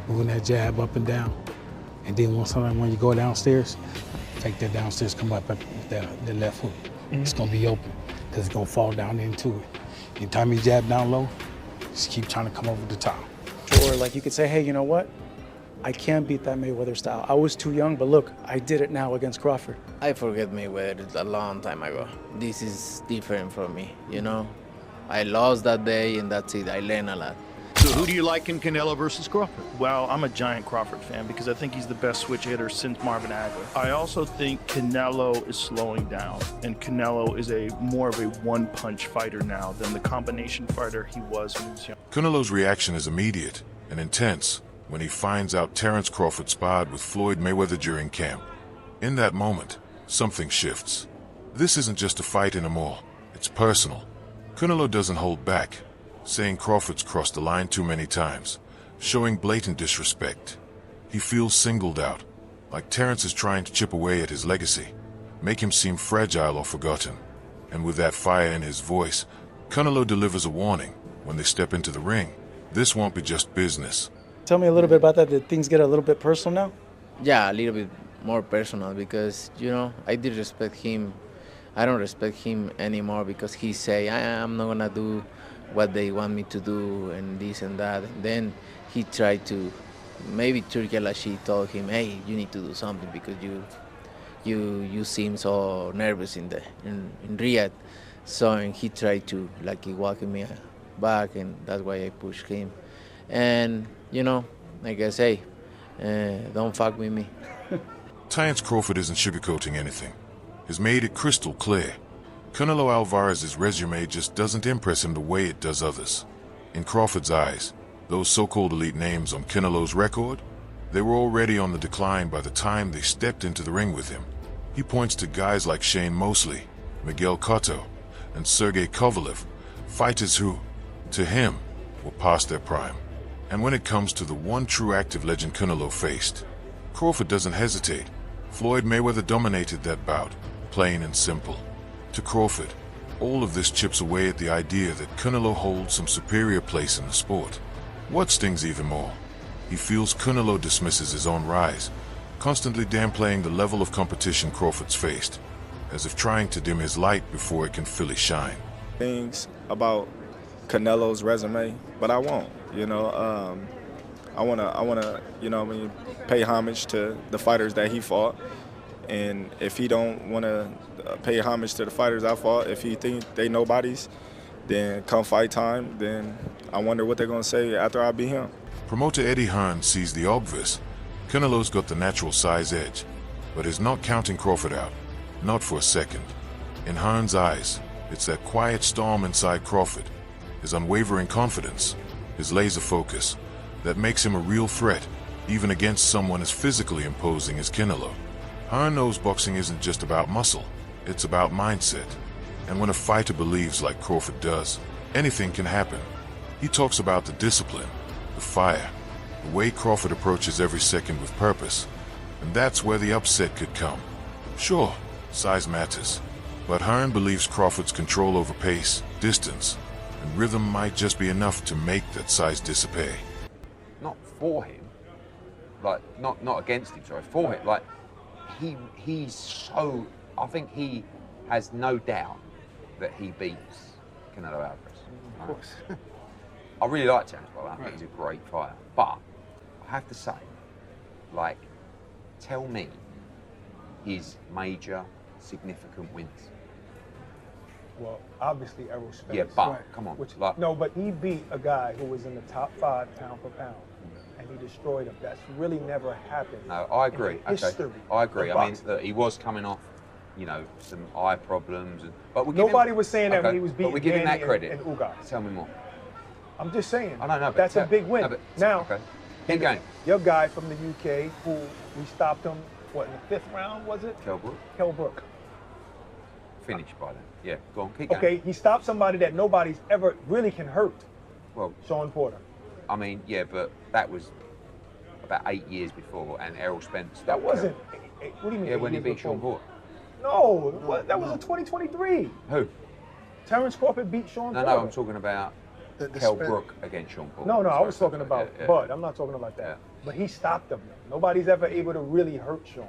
moving that jab up and down. And then when you go downstairs, take that downstairs, come up with the left hook. It's gonna be open, because it's gonna fall down into it. Anytime you jab down low, just keep trying to come over the top. Or like you could say, hey, you know what? I can't beat that Mayweather style. I was too young, but look, I did it now against Crawford. I forget Mayweather a long time ago. This is different for me, you know? I lost that day and that's it. I learned a lot. So who do you like in Canelo versus Crawford? Well, I'm a giant Crawford fan because I think he's the best switch hitter since Marvin Hagler. I also think Canelo is slowing down, and Canelo is more of a one-punch fighter now than the combination fighter he was when he was young. Canelo's reaction is immediate and intense when he finds out Terence Crawford sparred with Floyd Mayweather during camp. In that moment, something shifts. This isn't just a fight anymore, it's personal. Canelo doesn't hold back, saying Crawford's crossed the line too many times, showing blatant disrespect. He feels singled out, like Terence is trying to chip away at his legacy, make him seem fragile or forgotten. And with that fire in his voice, Canelo delivers a warning when they step into the ring. This won't be just business. Tell me a little bit about that. Did things get a little bit personal now? Yeah, a little bit more personal because, you know, I did respect him. I don't respect him anymore because he say, I'm not gonna do what they want me to do and this and that. And then he tried to, maybe Turki Alashi told him, hey, you need to do something because you seem so nervous in Riyadh. So and he tried to like walk me back, and that's why I pushed him. And you know, I guess, hey, don't fuck with me. Terence Crawford isn't sugarcoating anything. He's made it crystal clear. Canelo Alvarez's resume just doesn't impress him the way it does others. In Crawford's eyes, those so-called elite names on Canelo's record, they were already on the decline by the time they stepped into the ring with him. He points to guys like Shane Mosley, Miguel Cotto, and Sergey Kovalev, fighters who, to him, were past their prime. And when it comes to the one true active legend Canelo faced, Crawford doesn't hesitate. Floyd Mayweather dominated that bout, plain and simple. To Crawford, all of this chips away at the idea that Canelo holds some superior place in the sport. What stings even more? He feels Canelo dismisses his own rise, constantly downplaying the level of competition Crawford's faced, as if trying to dim his light before it can fully shine. Things about Canelo's resume, but I won't. You know, I wanna, you know, pay homage to the fighters that he fought, and if he don't want to pay homage to the fighters I fought, if he think they nobodies, then come fight time, then I wonder what they're gonna say after I beat him. Promoter Eddie Hearn sees the obvious. Canelo's got the natural size edge, but is not counting Crawford out, not for a second. In Hearn's eyes, it's that quiet storm inside Crawford, his unwavering confidence, his laser focus, that makes him a real threat, even against someone as physically imposing as Canelo. Hearn knows boxing isn't just about muscle, it's about mindset. And when a fighter believes like Crawford does, anything can happen. He talks about the discipline, the fire, the way Crawford approaches every second with purpose, and that's where the upset could come. Sure, size matters, but Hearn believes Crawford's control over pace, distance, and rhythm might just be enough to make that size disappear. Not for him, like not against him, sorry, for him. Like he's so, I think he has no doubt that he beats Canelo Alvarez. Of course. I really like Terence Crawford. I think he's a great fighter, but I have to say, like, tell me his major significant wins. Well, obviously Errol Spence. Yeah, but come on. No, but he beat a guy who was in the top 5 pound for pound, and he destroyed him. That's really never happened. No, I agree. In history I agree. I mean, boxing. look, he was coming off, you know, some eye problems, but nobody was saying that when he was beating But we give him that Haney credit. and Ugas. Tell me more. I'm just saying. I don't know, but that's a big win. No, but, now, okay. Keep going. Your guy from the UK, who we stopped him, what, in the 5th round, was it? Kell Brook. Finished by then. Yeah, go on, keep going. Okay, he stopped somebody that nobody's ever really can hurt. Well, Sean Porter. I mean, yeah, but that was about 8 years before, and Errol Spence. That wasn't. What do you mean? Yeah, when he beat before? Sean Porter. No, that was in 2023. Who? Terence Crawford beat Sean Porter. No, I'm talking about Kell Brook against Sean Paul. No, I was talking about Bud. I'm not talking about that. Yeah. But he stopped him. Nobody's ever able to really hurt Sean.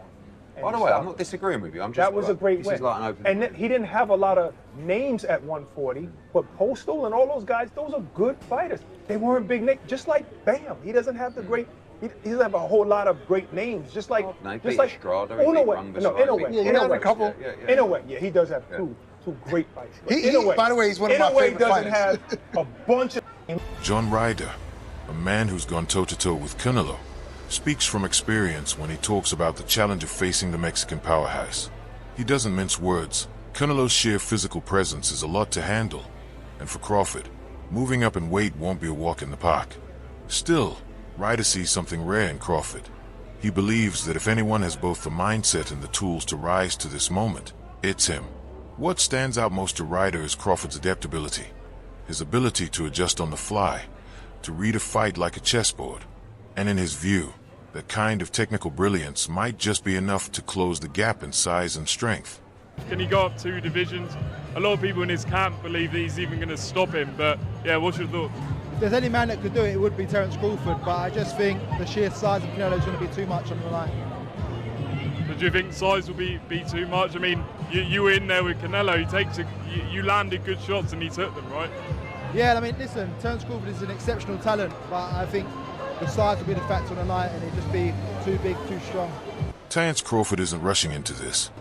By the way, I'm not disagreeing with you. I'm just that was a great win. Is like an open and he didn't have a lot of names at 140, but Postal and all those guys, those are good fighters. They weren't big names. Just like Bam, he doesn't have the great. He doesn't have a whole lot of great names. Just like Strada. In a way, he does have two great fights. By the way, he's one of my favorite doesn't fighters. have a bunch of. John Ryder, a man who's gone toe-to-toe with Canelo, speaks from experience when he talks about the challenge of facing the Mexican powerhouse. He doesn't mince words. Canelo's sheer physical presence is a lot to handle, and for Crawford, moving up in weight won't be a walk in the park. Still, Ryder sees something rare in Crawford. He believes that if anyone has both the mindset and the tools to rise to this moment, it's him. What stands out most to Ryder is Crawford's adaptability, his ability to adjust on the fly, to read a fight like a chessboard, and in his view, that kind of technical brilliance might just be enough to close the gap in size and strength. Can he go up 2 divisions? A lot of people in his camp believe that he's even going to stop him, but yeah, what's your thoughts? If there's any man that could do it, it would be Terence Crawford, but I just think the sheer size of Canelo is going to be too much on the line. But do you think size will be too much? I mean, you were in there with Canelo, you landed good shots and he took them, right? Yeah, I mean, listen, Terence Crawford is an exceptional talent, but I think the size will be the factor on the night and it'd just be too big, too strong. Terence Crawford isn't rushing into this.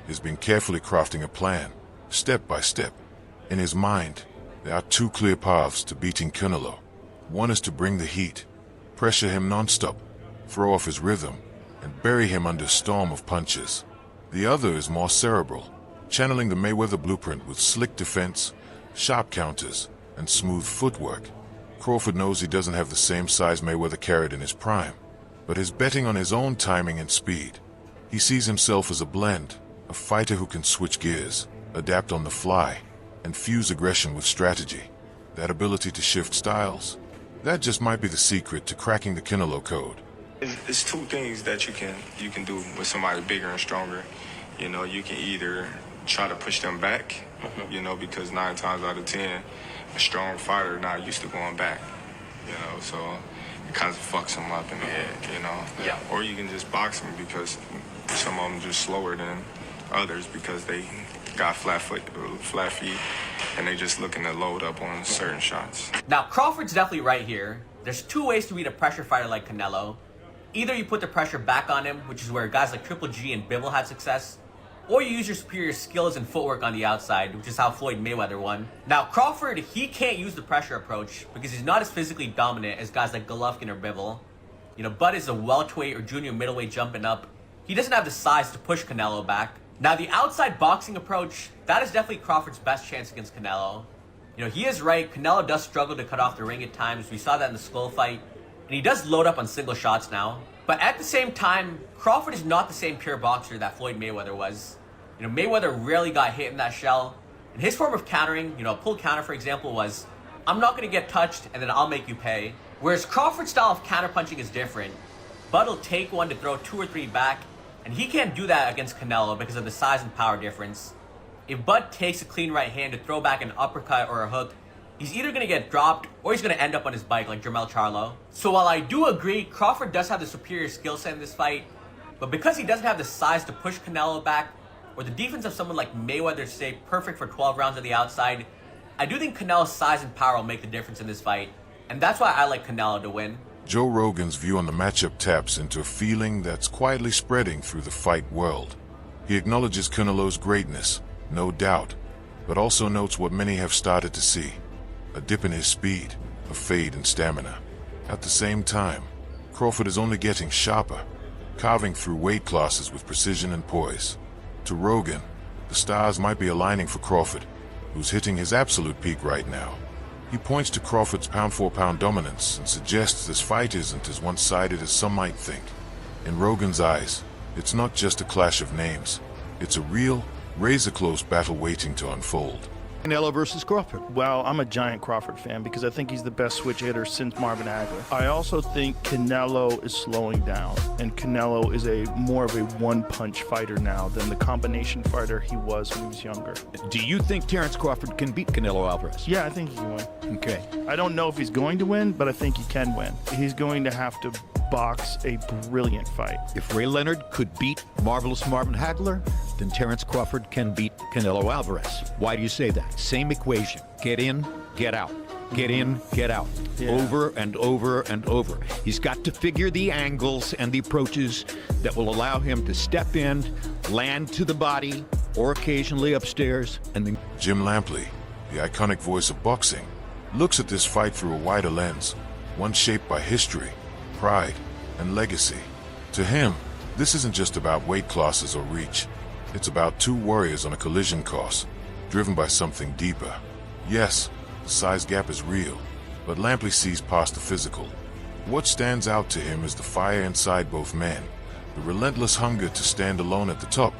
He's been carefully crafting a plan, step by step. In his mind, there are 2 clear paths to beating Canelo. One is to bring the heat, pressure him non-stop, throw off his rhythm, and bury him under a storm of punches. The other is more cerebral, channeling the Mayweather blueprint with slick defense, sharp counters, and smooth footwork. Crawford knows he doesn't have the same size Mayweather carried in his prime, but is betting on his own timing and speed. He sees himself as a blend, a fighter who can switch gears, adapt on the fly, and fuse aggression with strategy. That ability to shift styles, that just might be the secret to cracking the Canelo code. It's 2 things that you can do with somebody bigger and stronger. You know, you can either try to push them back, you know, because 9 times out of 10, a strong fighter not used to going back, you know, so it kind of fucks them up in the head, you know. Yeah. Or you can just box them because some of them just slower than others because they got flat feet, and they just looking to load up on certain shots. Now, Crawford's definitely right here. There's 2 ways to beat a pressure fighter like Canelo. Either you put the pressure back on him, which is where guys like Triple G and Bivol had success, or you use your superior skills and footwork on the outside, which is how Floyd Mayweather won. Now, Crawford, he can't use the pressure approach because he's not as physically dominant as guys like Golovkin or Bivol. You know, Bud is a welterweight or junior middleweight jumping up. He doesn't have the size to push Canelo back. Now, the outside boxing approach, that is definitely Crawford's best chance against Canelo. You know, he is right. Canelo does struggle to cut off the ring at times. We saw that in the Skull fight. And he does load up on single shots now. But at the same time, Crawford is not the same pure boxer that Floyd Mayweather was. You know, Mayweather rarely got hit in that shell. And his form of countering, you know, a pull counter, for example, was, I'm not going to get touched and then I'll make you pay. Whereas Crawford's style of counterpunching is different. Bud will take one to throw 2 or 3 back. And he can't do that against Canelo because of the size and power difference. If Bud takes a clean right hand to throw back an uppercut or a hook, he's either going to get dropped or he's going to end up on his bike like Jermell Charlo. So while I do agree Crawford does have the superior skill set in this fight, but because he doesn't have the size to push Canelo back, or the defense of someone like Mayweather stay perfect for 12 rounds on the outside, I do think Canelo's size and power will make the difference in this fight. And that's why I like Canelo to win. Joe Rogan's view on the matchup taps into a feeling that's quietly spreading through the fight world. He acknowledges Canelo's greatness, no doubt, but also notes what many have started to see: a dip in his speed, a fade in stamina. At the same time, Crawford is only getting sharper, carving through weight classes with precision and poise. To Rogan, the stars might be aligning for Crawford, who's hitting his absolute peak right now. He points to Crawford's pound-for-pound dominance and suggests this fight isn't as one-sided as some might think. In Rogan's eyes, it's not just a clash of names. It's a real, razor-close battle waiting to unfold. Canelo versus Crawford. Well, I'm a giant Crawford fan because I think he's the best switch hitter since Marvin Hagler. I also think Canelo is slowing down, and Canelo is more of a one-punch fighter now than the combination fighter he was when he was younger. Do you think Terence Crawford can beat Canelo Alvarez? Yeah, I think he can win. Okay. I don't know if he's going to win, but I think he can win. He's going to have to box a brilliant fight. If Ray Leonard could beat Marvelous Marvin Hagler, then Terence Crawford can beat Canelo Alvarez. Why do you say that? Same equation. Get in, get out. Get in, get out. Yeah. Over and over and over. He's got to figure the angles and the approaches that will allow him to step in, land to the body, or occasionally upstairs, and then... Jim Lampley, the iconic voice of boxing, looks at this fight through a wider lens, one shaped by history, pride, and legacy. To him, this isn't just about weight classes or reach. It's about two warriors on a collision course, driven by something deeper. Yes, the size gap is real, but Lampley sees past the physical. What stands out to him is the fire inside both men, the relentless hunger to stand alone at the top,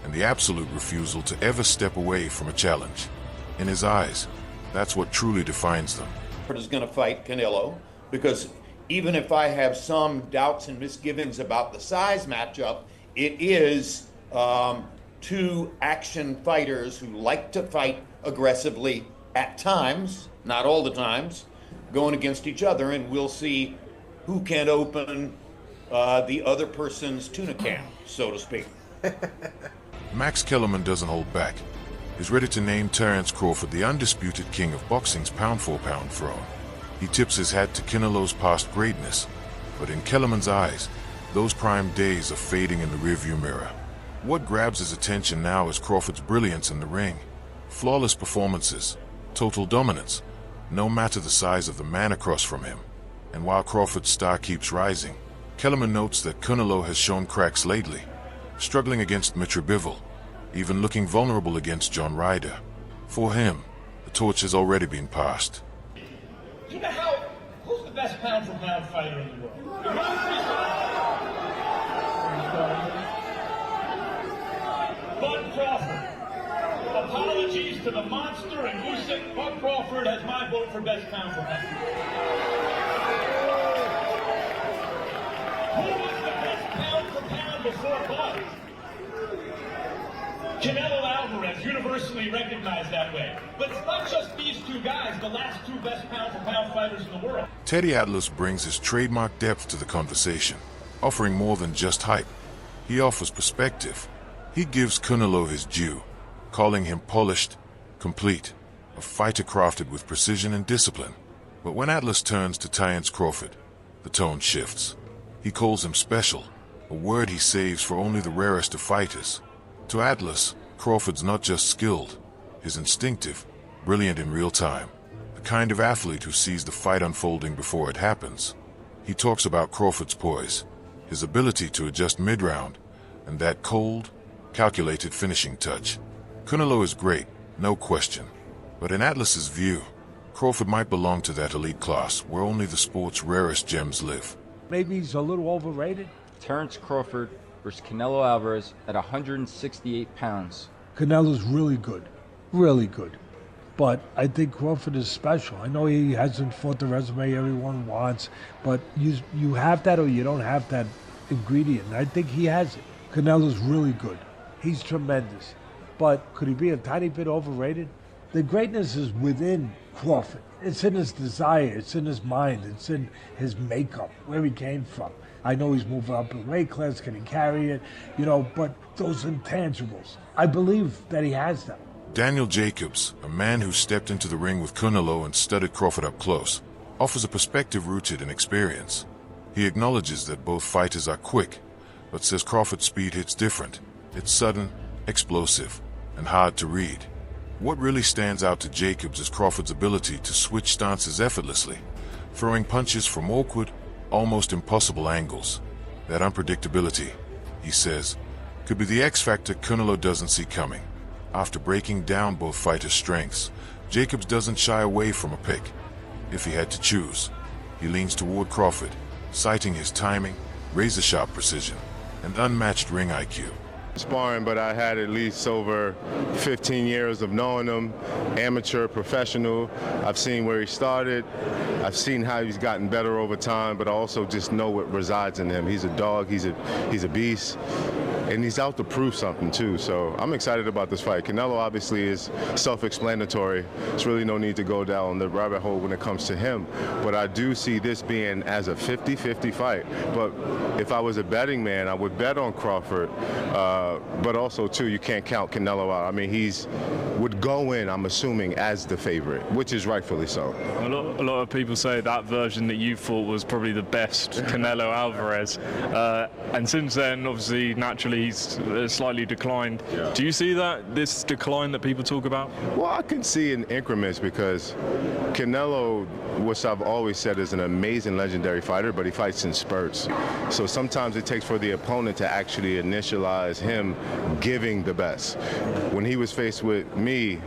and the absolute refusal to ever step away from a challenge. In his eyes, that's what truly defines them. Is going to fight Canelo because even if I have some doubts and misgivings about the size matchup, it is two action fighters who like to fight aggressively at times, not all the times, going against each other, and we'll see who can open the other person's tuna can, so to speak. Max Kellerman doesn't hold back. He's ready to name Terence Crawford the undisputed king of boxing's pound-for-pound throne. He tips his hat to Canelo's past greatness, but in Kellerman's eyes, those prime days are fading in the rearview mirror. What grabs his attention now is Crawford's brilliance in the ring. Flawless performances, total dominance, no matter the size of the man across from him. And while Crawford's star keeps rising, Kellerman notes that Canelo has shown cracks lately, struggling against Mitra Bivol, even looking vulnerable against John Ryder. For him, the torch has already been passed. You know who's the best pound-for-pound fighter in the world? Bud Crawford. Apologies to the monster and Usyk. Bud Crawford has my vote for best pound-for-pound. Who was the best pound-for-pound before Bud? Canelo Alvarez, universally recognized that way. But it's not just these two guys, the last two best pound-for-pound fighters in the world. Teddy Atlas brings his trademark depth to the conversation, offering more than just hype. He offers perspective. He gives Canelo his due, calling him polished, complete, a fighter crafted with precision and discipline. But when Atlas turns to Terence Crawford, the tone shifts. He calls him special, a word he saves for only the rarest of fighters. To Atlas, Crawford's not just skilled, he's instinctive, brilliant in real time, the kind of athlete who sees the fight unfolding before it happens. He talks about Crawford's poise, his ability to adjust mid-round, and that cold, calculated finishing touch. Canelo is great, no question, but in Atlas's view, Crawford might belong to that elite class where only the sport's rarest gems live. Maybe he's a little overrated. Terence Crawford versus Canelo Alvarez at 168 pounds. Canelo's really good, really good. But I think Crawford is special. I know he hasn't fought the resume everyone wants, but you have that or you don't have that ingredient. And I think he has it. Canelo's really good. He's tremendous. But could he be a tiny bit overrated? The greatness is within Crawford. It's in his desire, it's in his mind, it's in his makeup, where he came from. I know he's moving up in weight class, can he carry it? But those intangibles, I believe that he has them. Daniel Jacobs, a man who stepped into the ring with Canelo and studied Crawford up close, offers a perspective rooted in experience. He acknowledges that both fighters are quick, but says Crawford's speed hits different. It's sudden, explosive, and hard to read. What really stands out to Jacobs is Crawford's ability to switch stances effortlessly, throwing punches from awkward, almost impossible angles. That unpredictability, he says, could be the X factor Canelo doesn't see coming. After breaking down both fighters' strengths, Jacobs doesn't shy away from a pick. If he had to choose, he leans toward Crawford, citing his timing, razor-sharp precision, and unmatched ring IQ. Sparring, but I had at least over 15 years of knowing him, amateur, professional. I've seen where he started. I've seen how he's gotten better over time, but I also just know what resides in him. He's a dog, he's a beast, and he's out to prove something too. So I'm excited about this fight. Canelo obviously is self-explanatory. There's really no need to go down the rabbit hole when it comes to him. But I do see this being as a 50-50 fight. But if I was a betting man, I would bet on Crawford. But also too, you can't count Canelo out. I mean, would go in, I'm assuming, as the favorite, which is rightfully so. A lot of people say that version that you fought was probably the best, Canelo Alvarez. And since then, obviously, naturally, he's slightly declined. Yeah. Do you see this decline that people talk about? Well, I can see in increments because Canelo, which I've always said is an amazing, legendary fighter, but he fights in spurts. So sometimes it takes for the opponent to actually initialize him giving the best. When he was faced with me,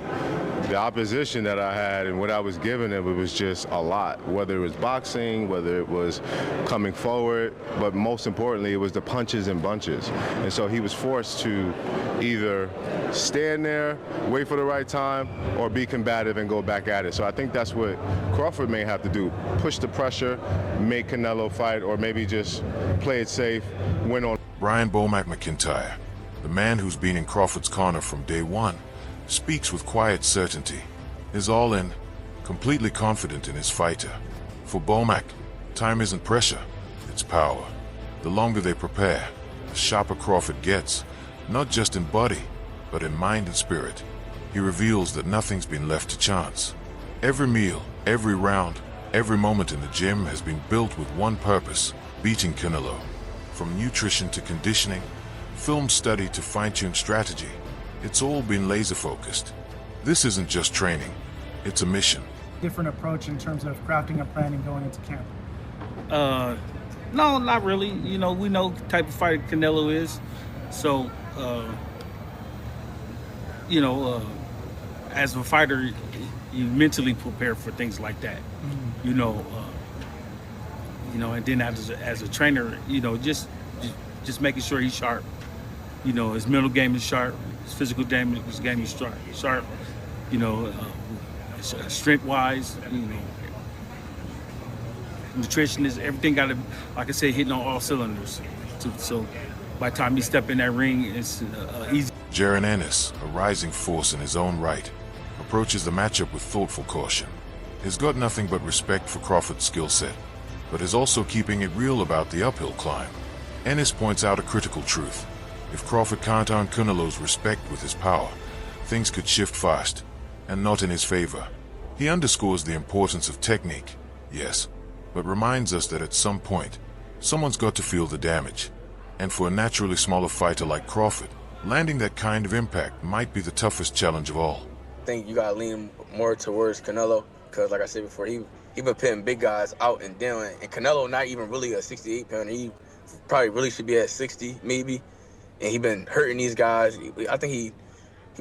the opposition that I had and what I was giving him, it was just a lot, whether it was boxing, whether it was coming forward, but most importantly, it was the punches and bunches. And so he was forced to either stand there, wait for the right time, or be combative and go back at it. So I think that's what Crawford may have to do, push the pressure, make Canelo fight, or maybe just play it safe, win on. Brian Bomac McIntyre, the man who's been in Crawford's corner from day one, speaks with quiet certainty, is all in, completely confident in his fighter. For Bomac, time isn't pressure, it's power. The longer they prepare, the sharper Crawford gets, not just in body, but in mind and spirit. He reveals that nothing's been left to chance. Every meal, every round, every moment in the gym has been built with one purpose, beating Canelo. From nutrition to conditioning, film study to fine-tuned strategy, it's all been laser-focused. This isn't just training, it's a mission. Different approach in terms of crafting a plan and going into camp? No, not really. You know, we know the type of fighter Canelo is. So, as a fighter, you mentally prepare for things like that. Mm-hmm. And then as a trainer, just making sure he's sharp. His mental game is sharp, his physical game is sharp. Strength-wise, nutrition is everything. Got to, like I said, hitting on all cylinders. So by the time he step in that ring, it's easy. Jaron Ennis, a rising force in his own right, approaches the matchup with thoughtful caution. He's got nothing but respect for Crawford's skill set, but is also keeping it real about the uphill climb. Ennis points out a critical truth. If Crawford can't earn Canelo's respect with his power, things could shift fast, and not in his favor. He underscores the importance of technique, yes, but reminds us that at some point, someone's got to feel the damage. And for a naturally smaller fighter like Crawford, landing that kind of impact might be the toughest challenge of all. I think you gotta lean more towards Canelo, because like I said before, he been pitting big guys out and down, and Canelo not even really a 68-pounder. He probably really should be at 60, maybe. And he been hurting these guys. I think he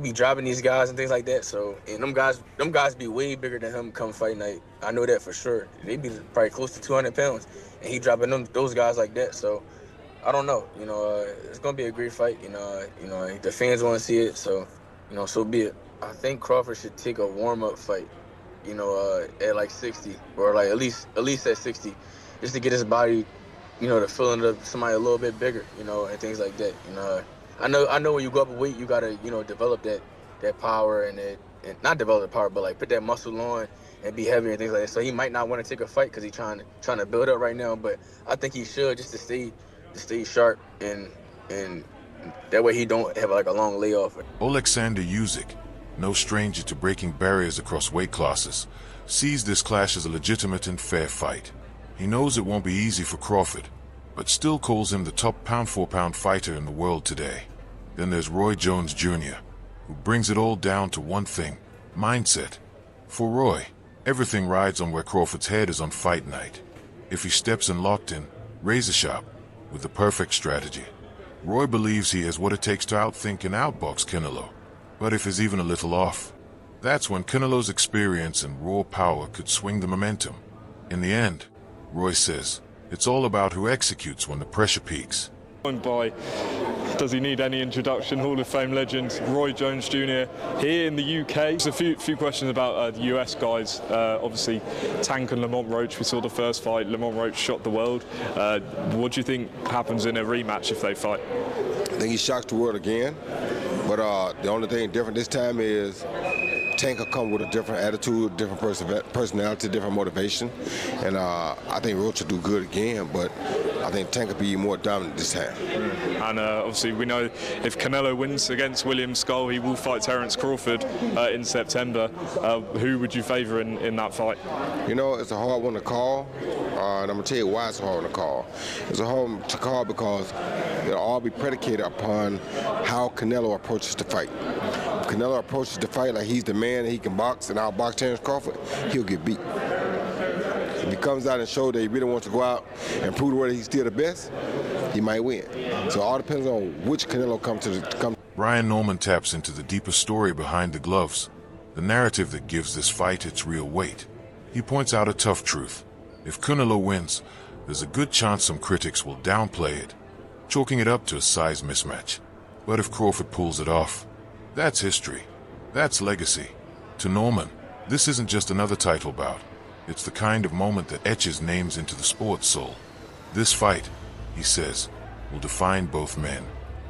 be dropping these guys and things like that. So, and them guys be way bigger than him come fight night. I know that for sure. They be probably close to 200 pounds, and he dropping those guys like that. So, I don't know. It's gonna be a great fight. The fans want to see it. So, so be it. I think Crawford should take a warm-up fight. At like 60, or like at least at 60, just to get his body, the feeling of somebody a little bit bigger, and things like that. I know when you go up in weight, you gotta, develop that power and not develop the power, but like put that muscle on and be heavier and things like that. So he might not want to take a fight because he's trying to build up right now. But I think he should, just to stay sharp and that way he don't have like a long layoff. Alexander Usyk, no stranger to breaking barriers across weight classes, sees this clash as a legitimate and fair fight. He knows it won't be easy for Crawford, but still calls him the top pound-for-pound fighter in the world today. Then there's Roy Jones Jr., who brings it all down to one thing, mindset. For Roy, everything rides on where Crawford's head is on fight night. If he steps in locked in, razor sharp, with the perfect strategy, Roy believes he has what it takes to outthink and outbox Canelo. But if he's even a little off, that's when Canelo's experience and raw power could swing the momentum. In the end, Roy says, it's all about who executes when the pressure peaks. By does he need any introduction? Hall of Fame legend Roy Jones Jr. here in the UK. There's a few questions about the US guys. Obviously, Tank and Lamont Roach, we saw the first fight. Lamont Roach shot the world. What do you think happens in a rematch if they fight? I think he shocks the world again. But the only thing different this time is Tank will come with a different attitude, different personality, different motivation. And I think Roach will do good again, but I think Tank will be more dominant this time. And obviously we know if Canelo wins against William Skull, he will fight Terence Crawford in September. Who would you favour in that fight? You know, it's a hard one to call, and I'm going to tell you why it's a hard one to call. It's a hard one to call because it'll all be predicated upon how Canelo approaches the fight. If Canelo approaches the fight like he's the man and he can box and outbox Terence Crawford, he'll get beat. If he comes out and shows that he really wants to go out and prove the world he's still the best, he might win. So it all depends on which Canelo comes to. Ryan Norman taps into the deeper story behind the gloves, the narrative that gives this fight its real weight. He points out a tough truth. If Canelo wins, there's a good chance some critics will downplay it, chalking it up to a size mismatch. But if Crawford pulls it off, that's history. That's legacy. To Norman, this isn't just another title bout. It's the kind of moment that etches names into the sport's soul. This fight, he says, will define both men.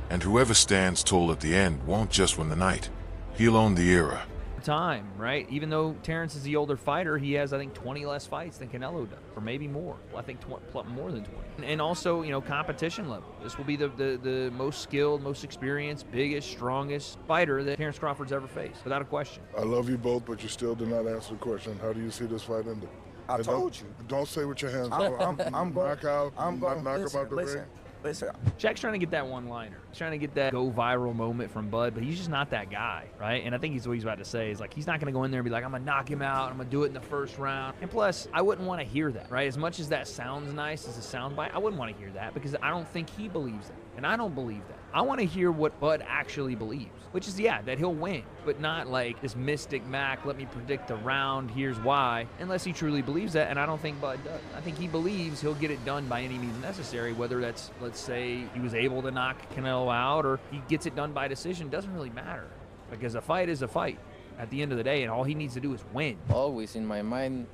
And whoever stands tall at the end won't just win the night. He'll own the era. Time, right? Even though Terence is the older fighter, he has, I think, 20 less fights than Canelo does, or maybe more. Well, I think more than 20. And also, you know, competition level. This will be the most skilled, most experienced, biggest, strongest fighter that Terence Crawford's ever faced, without a question. I love you both, but you still did not answer the question. How do you see this fight ending? I told you. Don't say with your hands. I'm knock out. I'm going knock listen, him out the listen, ring. listen. Shaq's trying to get that one-liner. He's trying to get that go viral moment from Bud, but he's just not that guy, right? And I think he's what he's about to say is like he's not going to go in there and be like, I'm going to knock him out. I'm going to do it in the first round. And plus, I wouldn't want to hear that, right? As much as that sounds nice as a soundbite, I wouldn't want to hear that because I don't think he believes that. And I don't believe that. I want to hear what Bud actually believes, which is, yeah, that he'll win, but not like this mystic Mac, let me predict the round, here's why, unless he truly believes that, and I don't think Bud does. I think he believes he'll get it done by any means necessary, whether that's, let's say, he was able to knock Canelo out or he gets it done by decision, doesn't really matter, because a fight is a fight at the end of the day, and all he needs to do is win. Always in my mind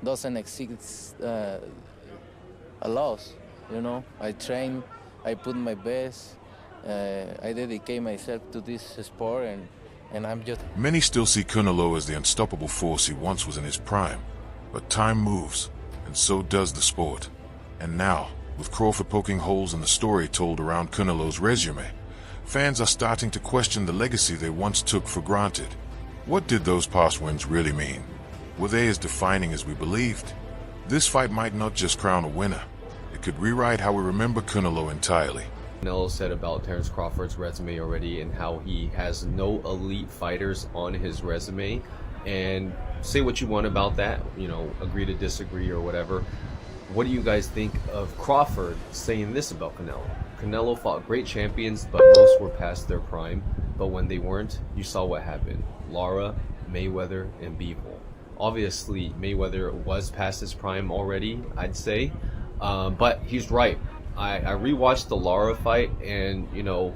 doesn't exist a loss, you know. I train, I put my best, I dedicate myself to this sport, and I'm just... Many still see Canelo as the unstoppable force he once was in his prime. But time moves, and so does the sport. And now, with Crawford poking holes in the story told around Canelo's resume, fans are starting to question the legacy they once took for granted. What did those past wins really mean? Were they as defining as we believed? This fight might not just crown a winner. It could rewrite how we remember Canelo entirely. Canelo said about Terence Crawford's resume already and how he has no elite fighters on his resume, and say what you want about that, you know, agree to disagree or whatever. What do you guys think of Crawford saying this about Canelo? Canelo fought great champions, but most were past their prime, but when they weren't, you saw what happened. Lara, Mayweather, and Bivol. Obviously Mayweather was past his prime already, I'd say, but he's right. I rewatched the Lara fight, and you know,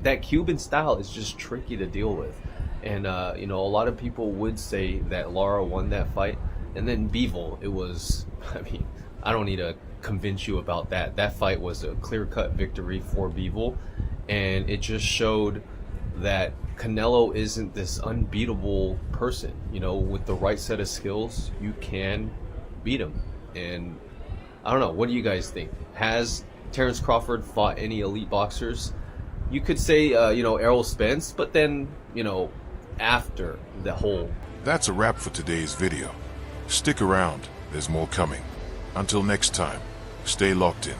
that Cuban style is just tricky to deal with, and you know, a lot of people would say that Lara won that fight, and then Bivol, it was, I mean, I don't need to convince you about that. That fight was a clear-cut victory for Bivol, and it just showed that Canelo isn't this unbeatable person. You know, with the right set of skills, you can beat him. And I don't know, what do you guys think? Has Terence Crawford fought any elite boxers? You could say, you know, Errol Spence, but then, you know, after the whole... That's a wrap for today's video. Stick around, there's more coming. Until next time, stay locked in.